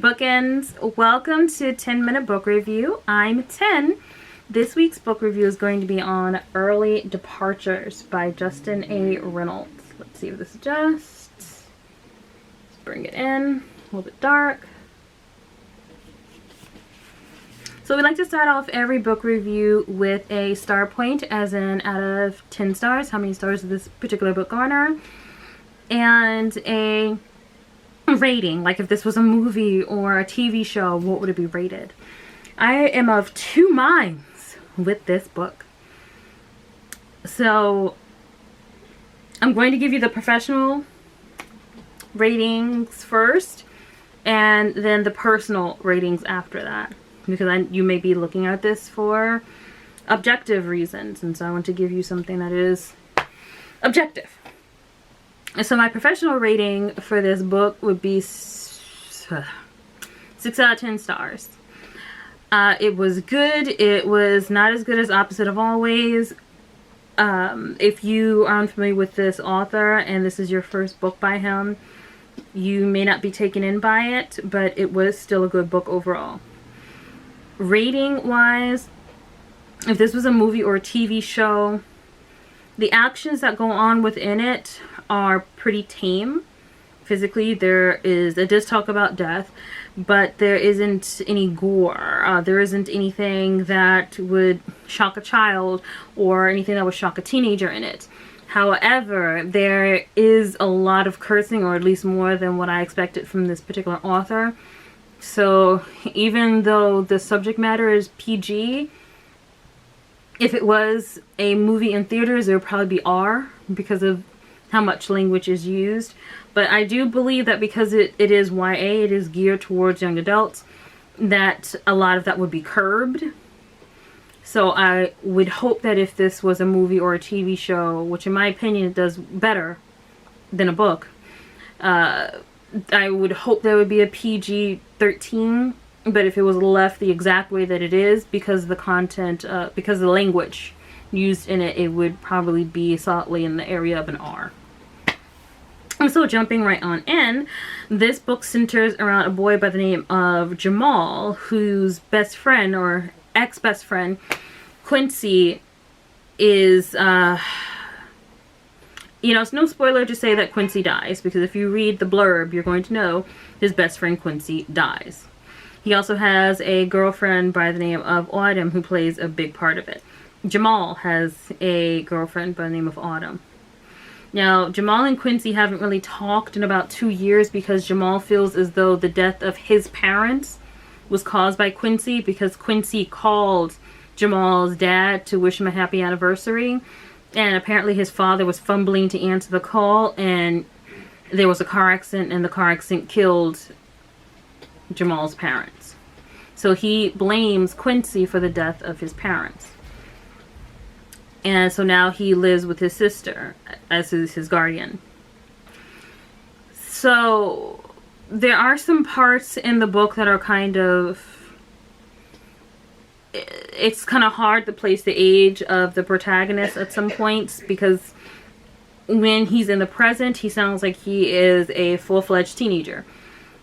Bookends. Welcome to 10-Minute Book Review. I'm 10. This week's book review is going to be on Early Departures by Justin A. Reynolds. Let's see if this adjusts. Let's bring it in. A little bit dark. So we like to start off every book review with a star point, as in out of 10 stars, how many stars does this particular book garner, and a rating, like if this was a movie or a TV show, what would it be rated? I am of two minds with this book. So I'm going to give you the professional ratings first and then the personal ratings after that, because you may be looking at this for objective reasons, and so I want to give you something that is objective. So my professional rating for this book would be 6 out of 10 stars. It was good. It was not as good as Opposite of Always. If you are unfamiliar with this author and this is your first book by him, you may not be taken in by it, but it was still a good book overall. Rating wise, if this was a movie or a TV show, the actions that go on within it are pretty tame. Physically, it does talk about death, but there isn't any gore. There isn't anything that would shock a child or anything that would shock a teenager in it. However, there is a lot of cursing, or at least more than what I expected from this particular author. So even though the subject matter is PG, if it was a movie in theaters, it would probably be R because of how much language is used. But I do believe that because it is YA, it is geared towards young adults, that a lot of that would be curbed. So I would hope that if this was a movie or a TV show, which in my opinion it does better than a book, I would hope there would be a PG-13. But if it was left the exact way that it is, because the content, because the language used in it, it would probably be solidly in the area of an R. And so jumping right on in, this book centers around a boy by the name of Jamal, whose best friend, or ex-best friend, Quincy, is, it's no spoiler to say that Quincy dies, because if you read the blurb, you're going to know his best friend Quincy dies. He also has a girlfriend by the name of Autumn who plays a big part of it. Jamal has a girlfriend by the name of Autumn. Now, Jamal and Quincy haven't really talked in about 2 years because Jamal feels as though the death of his parents was caused by Quincy, because Quincy called Jamal's dad to wish him a happy anniversary. And apparently his father was fumbling to answer the call, and there was a car accident, and the car accident killed Jamal's parents. So he blames Quincy for the death of his parents. And so now he lives with his sister as his guardian. So there are some parts in the book that are it's kind of hard to place the age of the protagonist at some points, because when he's in the present, he sounds like he is a full-fledged teenager.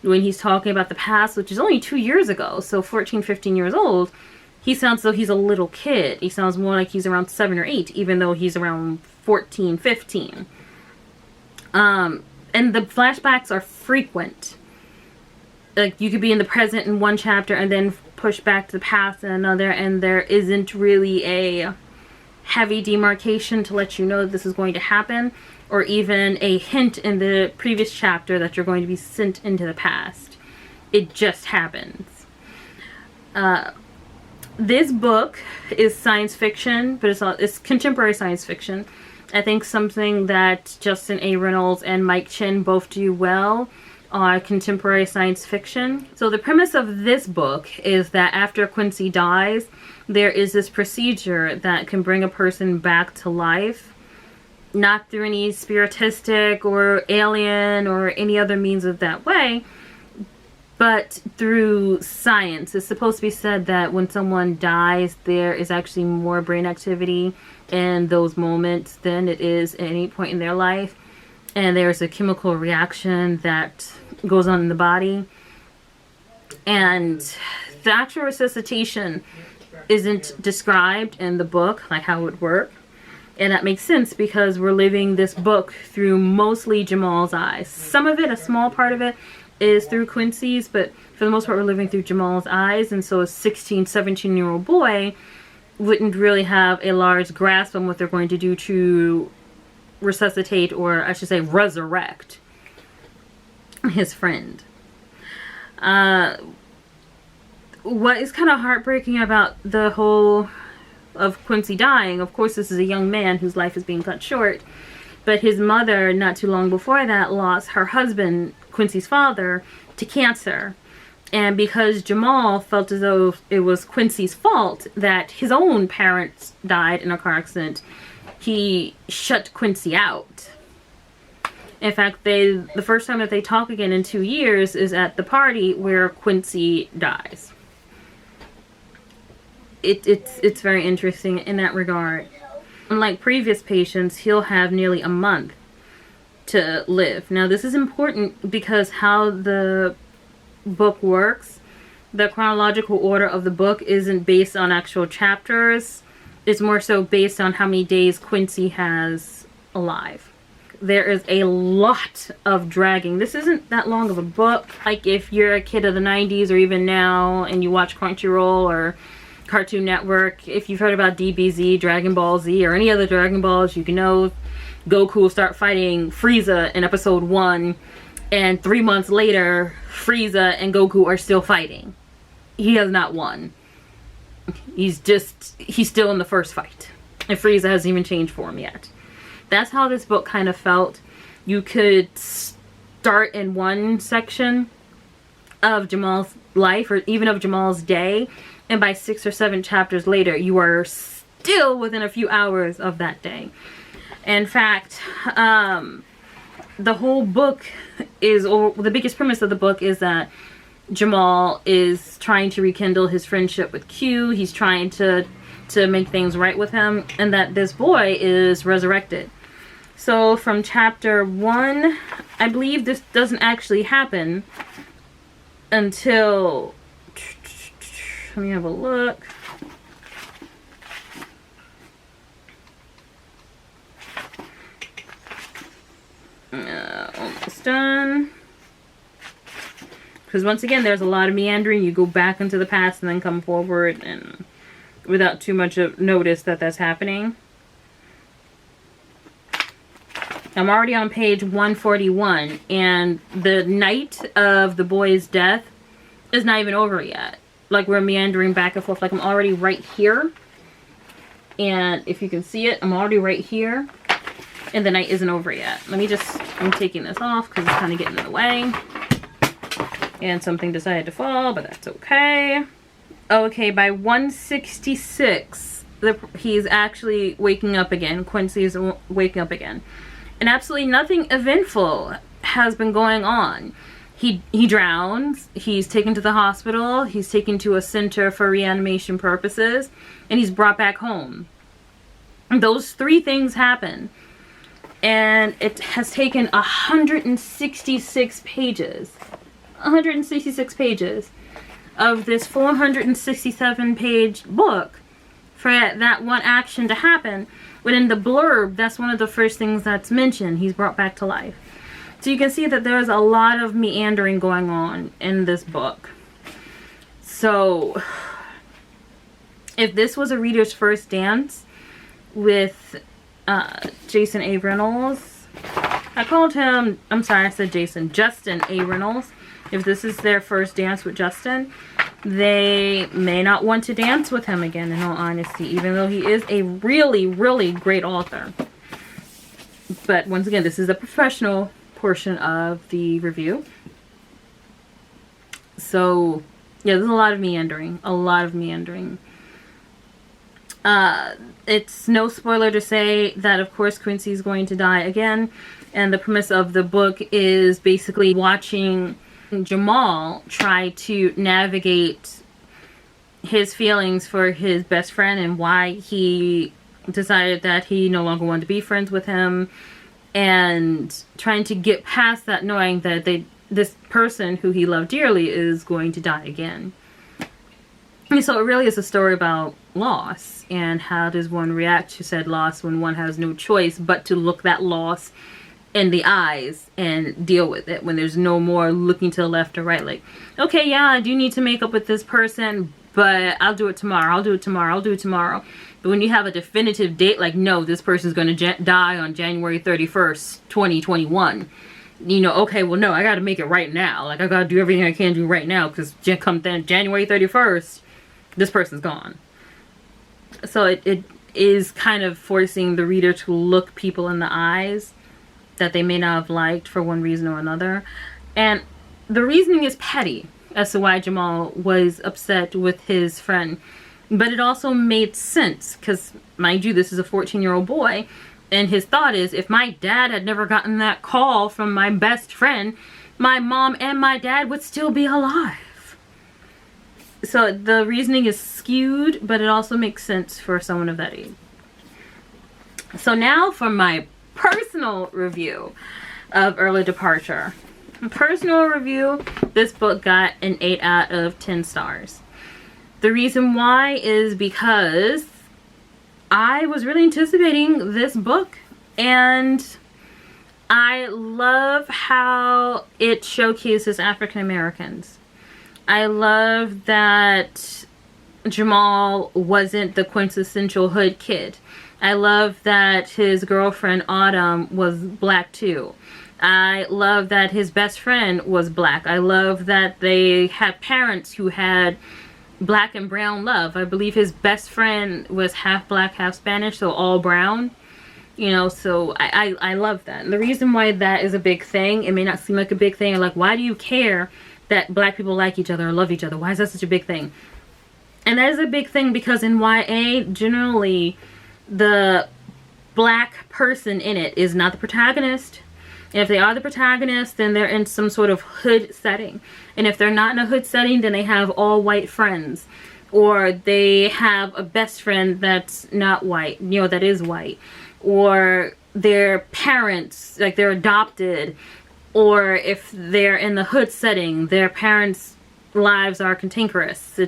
When he's talking about the past, which is only 2 years ago, so 14, 15 years old, he sounds though he's a little kid. He sounds more like he's around 7 or 8, even though he's around 14, 15. And the flashbacks are frequent. Like, you could be in the present in one chapter and then push back to the past in another, and there isn't really a heavy demarcation to let you know that this is going to happen, or even a hint in the previous chapter that you're going to be sent into the past. It just happens. This book is science fiction, but it's contemporary science fiction. I think something that Justin A. Reynolds and Mike Chin both do well are contemporary science fiction. So the premise of this book is that after Quincy dies, there is this procedure that can bring a person back to life, not through any spiritistic or alien or any other means of that way, but through science. It's supposed to be said that when someone dies, there is actually more brain activity in those moments than it is at any point in their life. And there's a chemical reaction that goes on in the body And the actual resuscitation isn't described in the book, like how it would work. And that makes sense because we're living this book through mostly Jamal's eyes. Some of it, a small part of it, is through Quincy's, but for the most part we're living through Jamal's eyes. And so a 16, 17-year-old boy wouldn't really have a large grasp on what they're going to do to resuscitate, or I should say resurrect, his friend. What is kind of heartbreaking about the whole of Quincy dying, of course this is a young man whose life is being cut short, but his mother not too long before that lost her husband, Quincy's father, to cancer. And because Jamal felt as though it was Quincy's fault that his own parents died in a car accident, he shut Quincy out. In fact, the first time that they talk again in 2 years is at the party where Quincy dies. It's very interesting in that regard. Unlike previous patients, he'll have nearly a month to live. Now, this is important because how the book works, the chronological order of the book isn't based on actual chapters. It's more so based on how many days Quincy has alive. There is a lot of dragging. This isn't that long of a book. Like if you're a kid of the 90s or even now and you watch Crunchyroll or Cartoon Network, if you've heard about DBZ, Dragon Ball Z, or any other Dragon Balls, you can know Goku will start fighting Frieza in episode 1, and 3 months later, Frieza and Goku are still fighting. He has not won. He's still in the first fight. And Frieza hasn't even changed form yet. That's how this book kind of felt. You could start in one section of Jamal's life, or even of Jamal's day, and by 6 or 7 chapters later, you are still within a few hours of that day. In fact, the whole book is, or the biggest premise of the book is that Jamal is trying to rekindle his friendship with Q. He's trying to make things right with him, and that this boy is resurrected. So from chapter 1, I believe this doesn't actually happen until, let me have a look. Almost done. Because once again, there's a lot of meandering. You go back into the past and then come forward, and without too much of notice that that's happening. I'm already on page 141, and the night of the boy's death is not even over yet. Like, we're meandering back and forth. Like, I'm already right here. And if you can see it, I'm already right here. And the night isn't over yet. I'm taking this off because it's kind of getting in the way. And something decided to fall, but that's okay. Okay, by 166, he's actually waking up again. Quincy's waking up again. And absolutely nothing eventful has been going on. He drowns, he's taken to the hospital, he's taken to a center for reanimation purposes, and he's brought back home. Those 3 things happen. And it has taken 166 pages. 166 pages of this 467-page book for that one action to happen. But in the blurb, that's one of the first things that's mentioned. He's brought back to life. So you can see that there's a lot of meandering going on in this book. So if this was a reader's first dance with Jason A. Reynolds, I called him, I'm sorry, I said Jason, Justin A. Reynolds. If this is their first dance with Justin, they may not want to dance with him again, in all honesty, even though he is a really, really great author. But once again, this is a professional portion of the review. So, yeah, there's a lot of meandering. A lot of meandering. It's no spoiler to say that, of course, Quincy is going to die again. And the premise of the book is basically watching Jamal try to navigate his feelings for his best friend and why he decided that he no longer wanted to be friends with him, and trying to get past that, knowing that this person who he loved dearly is going to die again. And so it really is a story about loss, and how does one react to said loss when one has no choice but to look that loss in the eyes and deal with it, when there's no more looking to the left or right, like, okay, yeah, I do need to make up with this person, but I'll do it tomorrow, I'll do it tomorrow, I'll do it tomorrow. But when you have a definitive date, like, no, this person's going to die on January 31st, 2021, you know, okay, well, no, I got to make it right now. Like, I got to do everything I can do right now, because come then January 31st, this person's gone. So it is kind of forcing the reader to look people in the eyes that they may not have liked for one reason or another. And the reasoning is petty as to why Jamal was upset with his friend. But it also made sense, because, mind you, this is a 14-year-old boy. And his thought is, if my dad had never gotten that call from my best friend, my mom and my dad would still be alive. So the reasoning is skewed, but it also makes sense for someone of that age. So now for my personal review of Early Departure. Personal review, this book got an 8 out of 10 stars. The reason why is because I was really anticipating this book, and I love how it showcases African Americans. I love that Jamal wasn't the quintessential hood kid. I love that his girlfriend Autumn was black too. I love that his best friend was black. I love that they had parents who had black and brown love. I believe his best friend was half black, half Spanish, so all brown. You know, so I love that. And the reason why that is a big thing, it may not seem like a big thing, like, why do you care that black people like each other or love each other? Why is that such a big thing? And that is a big thing because in YA, generally, the black person in it is not the protagonist. And if they are the protagonist, then they're in some sort of hood setting. And if they're not in a hood setting, then they have all white friends. Or they have a best friend that's not white, you know, that is white. Or their parents, like, they're adopted. Or if they're in the hood setting, their parents' lives are cantankerous.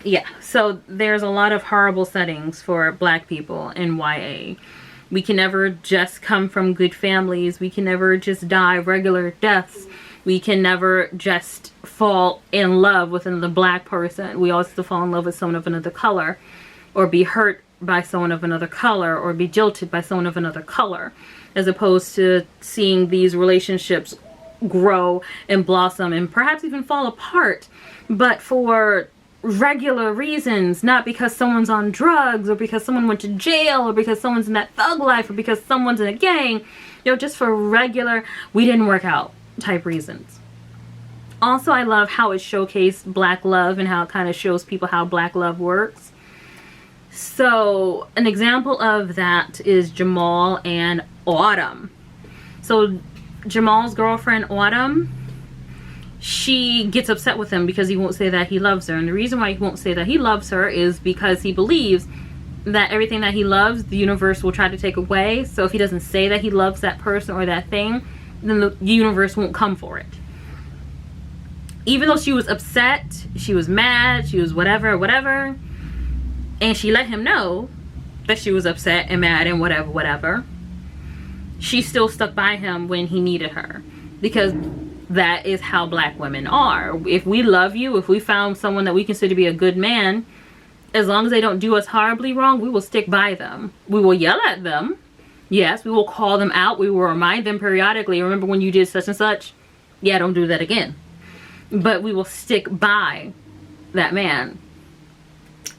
Yeah, so there's a lot of horrible settings for black people in YA. We can never just come from good families. We can never just die regular deaths. We can never just fall in love with another black person. We always have to fall in love with someone of another color, or be hurt by someone of another color, or be jilted by someone of another color, as opposed to seeing these relationships grow and blossom and perhaps even fall apart, but for regular reasons, not because someone's on drugs, or because someone went to jail, or because someone's in that thug life, or because someone's in a gang, you know, just for regular, we didn't work out type reasons. Also, I love how it showcased black love and how it kind of shows people how black love works. So an example of that is Jamal and Autumn. So Jamal's girlfriend Autumn, she gets upset with him because he won't say that he loves her. And the reason why he won't say that he loves her is because he believes that everything that he loves, the universe will try to take away. So if he doesn't say that he loves that person or that thing, then the universe won't come for it. Even though she was upset, she was mad, she was whatever, and she let him know that she was upset and mad and whatever, she still stuck by him when he needed her. Because that is how black women are. If we love you, if we found someone that we consider to be a good man, as long as they don't do us horribly wrong, we will stick by them. We will yell at them. Yes, we will call them out. We will remind them periodically, remember when you did such and such? Yeah, don't do that again. But we will stick by that man.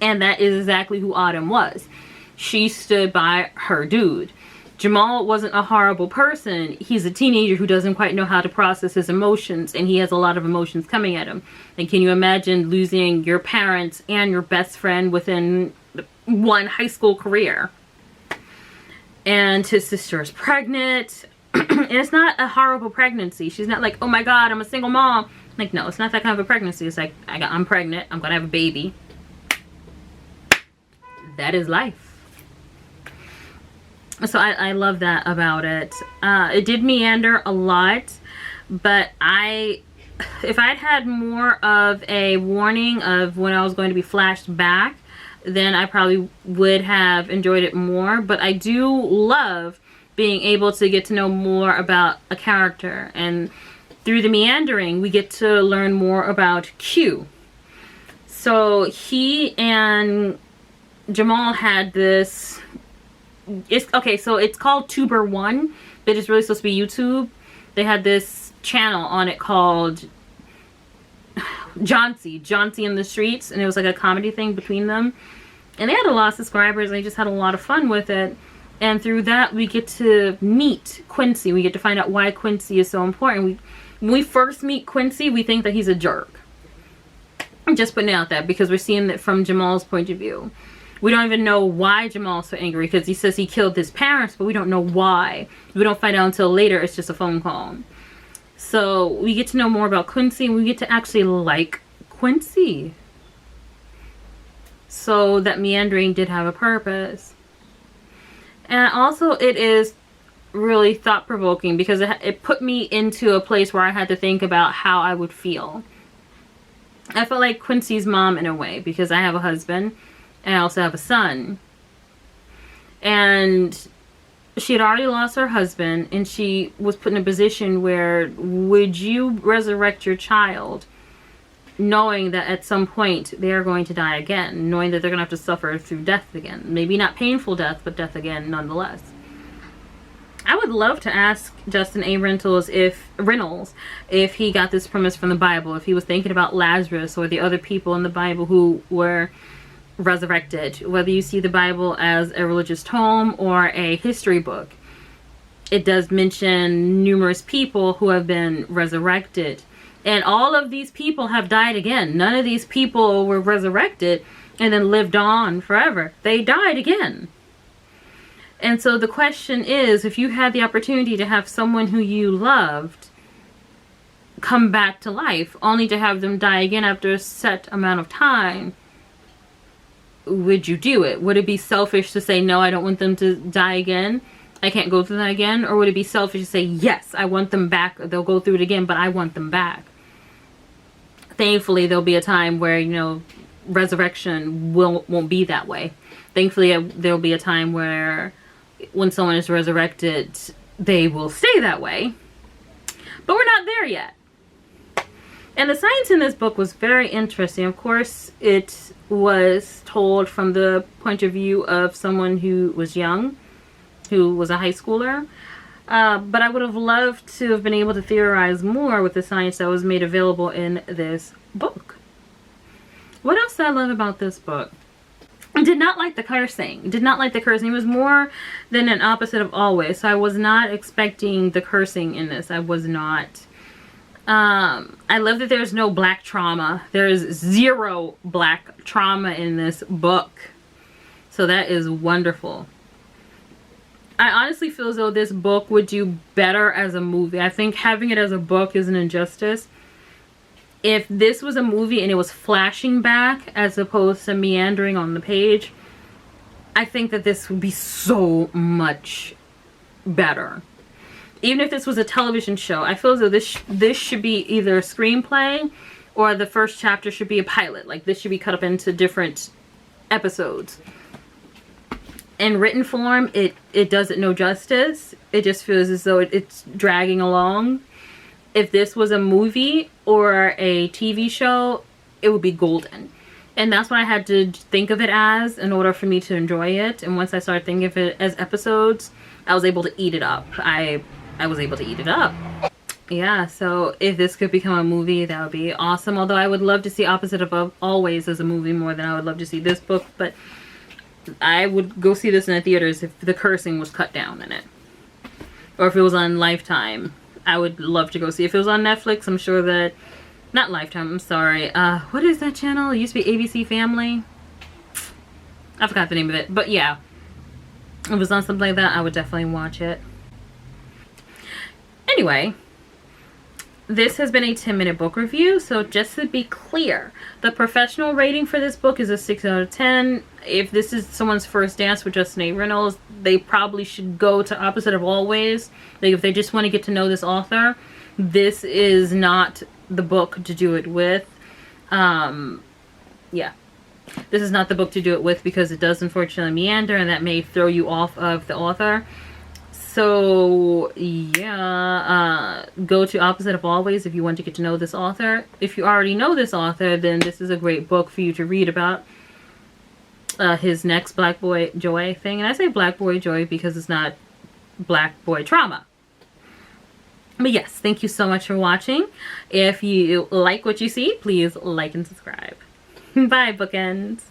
And that is exactly who Autumn was. She stood by her dude. Jamal wasn't a horrible person. He's a teenager who doesn't quite know how to process his emotions, and he has a lot of emotions coming at him. And can you imagine losing your parents and your best friend within one high school career? And his sister is pregnant. And it's not a horrible pregnancy. She's not like, oh my god, I'm a single mom. Like, no, it's not that kind of a pregnancy. It's like, I'm pregnant. I'm going to have a baby. That is life. So I love that about it. It did meander a lot, but if I'd had more of a warning of when I was going to be flashed back, then I probably would have enjoyed it more. But I do love being able to get to know more about a character, and through the meandering we get to learn more about Q. So he and Jamal had this, so it's called Tuber One, but it's really supposed to be YouTube. They had this channel on it called Johnsy in the Streets, and it was like a comedy thing between them, and they had a lot of subscribers, and they just had a lot of fun with it. And through that we get to meet Quincy. We get to find out why Quincy is so important. When we first meet Quincy, we think that he's a jerk. I'm just putting it out there because we're seeing it from Jamal's point of view. We don't even know why Jamal's so angry, because he says he killed his parents, but we don't know why. We don't find out until later. It's just a phone call. So we get to know more about Quincy, and we get to actually like Quincy. So that meandering did have a purpose. And also it is really thought-provoking, because it put me into a place where I had to think about how I would feel. I felt like Quincy's mom in a way, because I have a husband and I also have a son. And she had already lost her husband, and she was put in a position where, would you resurrect your child knowing that at some point they are going to die again, knowing that they're going to have to suffer through death again? Maybe not painful death, but death again nonetheless. I would love to ask Justin A. Reynolds if he got this premise from the Bible, if he was thinking about Lazarus or the other people in the Bible who were resurrected. Whether you see the Bible as a religious tome or a history book, it does mention numerous people who have been resurrected. And all of these people have died again. None of these people were resurrected and then lived on forever. They died again. And so the question is, if you had the opportunity to have someone who you loved come back to life, only to have them die again after a set amount of time, would you do it? Would it be selfish to say, no, I don't want them to die again, I can't go through that again? Or would it be selfish to say, yes, I want them back, they'll go through it again, but I want them back? Thankfully, there'll be a time where, you know, resurrection won't be that way. Thankfully, there'll be a time where when someone is resurrected, they will stay that way. But we're not there yet. And the science in this book was very interesting. Of course, it was told from the point of view of someone who was young, who was a high schooler. But I would have loved to have been able to theorize more with the science that was made available in this book. What else did I love about this book? I did not like the cursing. Did not like the cursing. It was more than an opposite of always. So I was not expecting the cursing in this. I was not. I love that there's no black trauma. There is zero black trauma in this book. So that is wonderful. I honestly feel as though this book would do better as a movie. I think having it as a book is an injustice. If this was a movie and it was flashing back as opposed to meandering on the page, I think that this would be so much better. Even if this was a television show, I feel as though this should be either a screenplay or the first chapter should be a pilot. Like, this should be cut up into different episodes. In written form, it does it no justice. It just feels as though it's dragging along. If this was a movie or a TV show, it would be golden. And that's what I had to think of it as in order for me to enjoy it. And once I started thinking of it as episodes, I was able to eat it up. I was able to eat it up. Yeah, so if this could become a movie, that would be awesome. Although I would love to see Opposite of Always as a movie more than I would love to see this book. But I would go see this in the theaters if the cursing was cut down in it. Or if it was on Lifetime. I would love to go see. If it was on Netflix, I'm sure that... Not Lifetime, I'm sorry. What is that channel? It used to be ABC Family. I forgot the name of it. But yeah. If it was on something like that, I would definitely watch it. Anyway. this has been a 10-minute book review, so just to be clear, the professional rating for this book is a 6 out of 10. If this is someone's first dance with Justin A. Reynolds, they probably should go to Opposite of Always. Like, if they just want to get to know this author, this is not the book to do it with. Yeah. This is not the book to do it with because it does unfortunately meander, and that may throw you off of the author. So, yeah, go to Opposite of Always if you want to get to know this author. If you already know this author, then this is a great book for you to read about his next Black Boy Joy thing. And I say Black Boy Joy because it's not Black Boy Trauma. But yes, thank you so much for watching. If you like what you see, please like and subscribe. Bye, Bookends.